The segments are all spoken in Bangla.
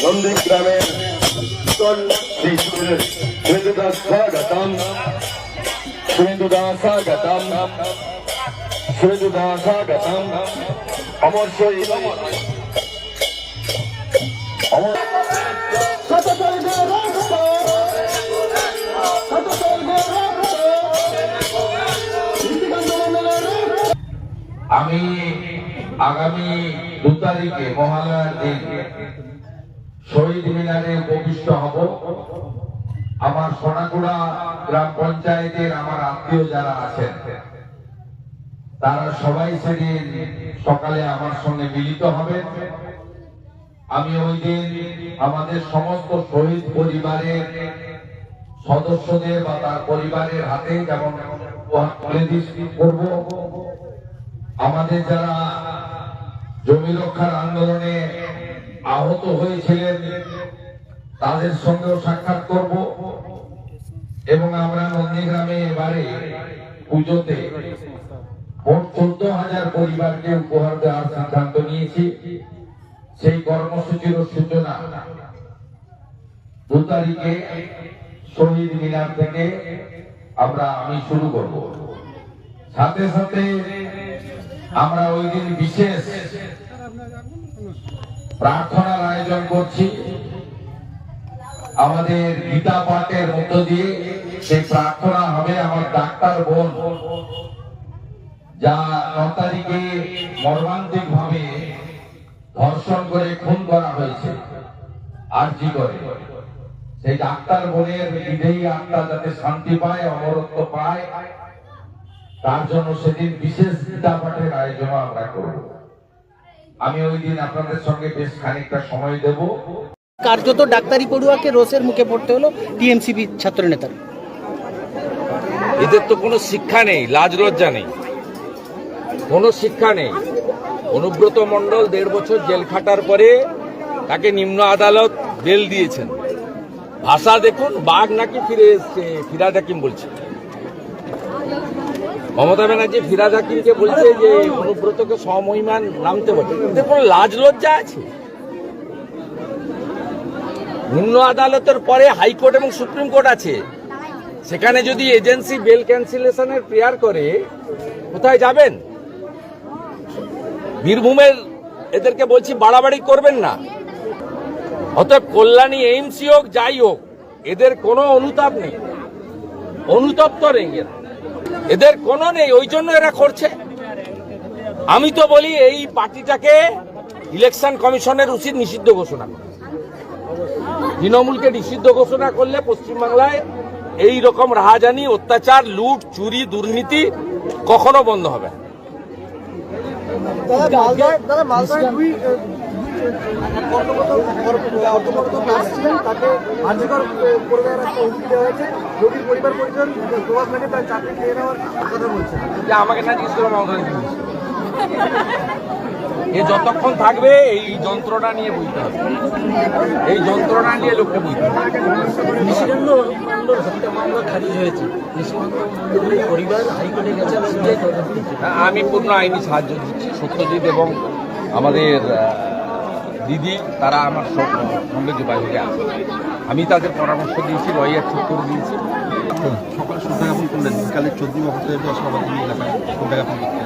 নন্দীগ্রামের স্বাগতম স্বাগতম অমর শহীদ অমর আমি আগামী 2 তারিখে মহালয়ার দিন শহীদ মিনারে উপবিষ্ট হব। আমার সোনাগুড়া গ্রাম পঞ্চায়েতের আমার আত্মীয় যারা আছেন তারা সবাই সেদিন সকালে আমার সঙ্গে মিলিত হবেন। আমি ওই দিন আমাদের সমস্ত শহীদ পরিবারের সদস্যদের বা তার পরিবারের হাতে যেমন করব, আমাদের যারা জমি রক্ষার আন্দোলনে আহত হয়েছিলেন তাদের সঙ্গেও সাক্ষাৎ করব এবং আমরা নন্দীগ্রামে এবারে পুজোতে মোট 14,000 পরিবারকে উপহার দেওয়ার সিদ্ধান্ত নিয়েছি। সেই কর্মসূচির সূচনা 2 তারিখে শহীদ মিনার থেকে আমি শুরু করব। সাথে সাথে আমরা ওই দিন বিশেষ প্রার্থনার আয়োজন করছি। আমাদের গীতা পাঠের মধ্য দিয়ে সেই প্রার্থনা হবে। আমার ডাক্তার বোন যা 9 তারিখে মর্মান্তিক ভাবে ধর্ষণ করে খুন করা হয়েছে আরজি করে, সেই ডাক্তার বোনের বিধেয়ী আত্মা যাতে শান্তি পায়, অমরত্ব পায়, তার জন্য সেদিন বিশেষ গীতা পাঠের আয়োজন আমরা করব। আমি ওই দিন আপনাদের সঙ্গে বেশ খানিকটা সময় দেব। কার্যত ডাক্তারি পড়ুয়াকে রোষের মুখে পড়তে হলো টিএমসিপি ছাত্র নেতার। এদের তো কোনো শিক্ষা নেই, লাজ লজ্জা নেই, কোনো শিক্ষা নেই। অনুব্রত মণ্ডল 1.5 বছর জেল খাটার পরে তাকে নিম্ন আদালত বেল দিয়েছেন। ভাষা দেখুন, বাঘ নাকি ফিরে এসছে, ফিরাদ হাকিম বলছে। মমতা ব্যানার্জি ফিরাদ হাকিমকে বলছে যে অনুব্রতকে সমহিমান নামতে বলে। এদের কোনো লাজ লজ্জা আছে? নিম্ন আদালতের পরে হাইকোর্ট এবং সুপ্রিম কোর্ট আছে, সেখানে যদি এজেন্সি বেল ক্যান্সেলেশনের প্রেয়ার করে কোথায় যাবেন? বীরভূমের এদেরকে বলছি বাড়াবাড়ি করবেন না। অতএব কল্যাণী এইমসি হোক যাই হোক, এদের কোনো অনুতাপ নেই, অনুতপ্ত নেই, এদের কোনো নেই, ওই জন্য এরা করছে। আমি তো বলি এই পার্টিটাকে ইলেকশন কমিশনের উচিত নিষিদ্ধ ঘোষণা করা। তৃণমূলকে নিষিদ্ধ ঘোষণা করলে পশ্চিমবাংলায় এই রকম রাহাজানি, অত্যাচার, লুট, চুরি, দুর্নীতি কখনো বন্ধ হবে না। আমাকে না জিজ্ঞেস করলাম, এ যতক্ষণ থাকবে এই যন্ত্রণা নিয়ে বুঝতে হবে, এই যন্ত্রণা নিয়ে লোককে বুঝতে হবে। আমি পূর্ণ আইনি সাহায্য দিচ্ছি। সত্যজিৎ এবং আমাদের দিদি তারা আমার সঙ্গে যোগাযোগে আছে। আমি তাদের পরামর্শ দিয়েছি, লয়ার ঠিক করে দিয়েছি। সকাল সন্ধ্যাজ্ঞাপন করলেন, বিকালে চন্দ্রিমা ভট্টাচার্য আসলে এলাকায় সন্ধ্যাজ্ঞাপন করতে।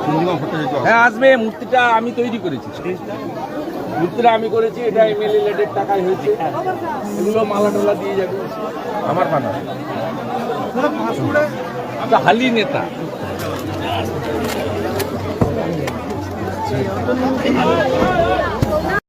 চন্দ্রিমা ভট্টাচার্য হ্যাঁ আসবে। মূর্তিটা আমি তৈরি করেছি, মূর্তিটা আমি করেছি। এটা এমএলএ লেডের টাকায় হয়েছে। এগুলো মালা টালা দিয়ে যাবে। আমার পানা হালি নেতা।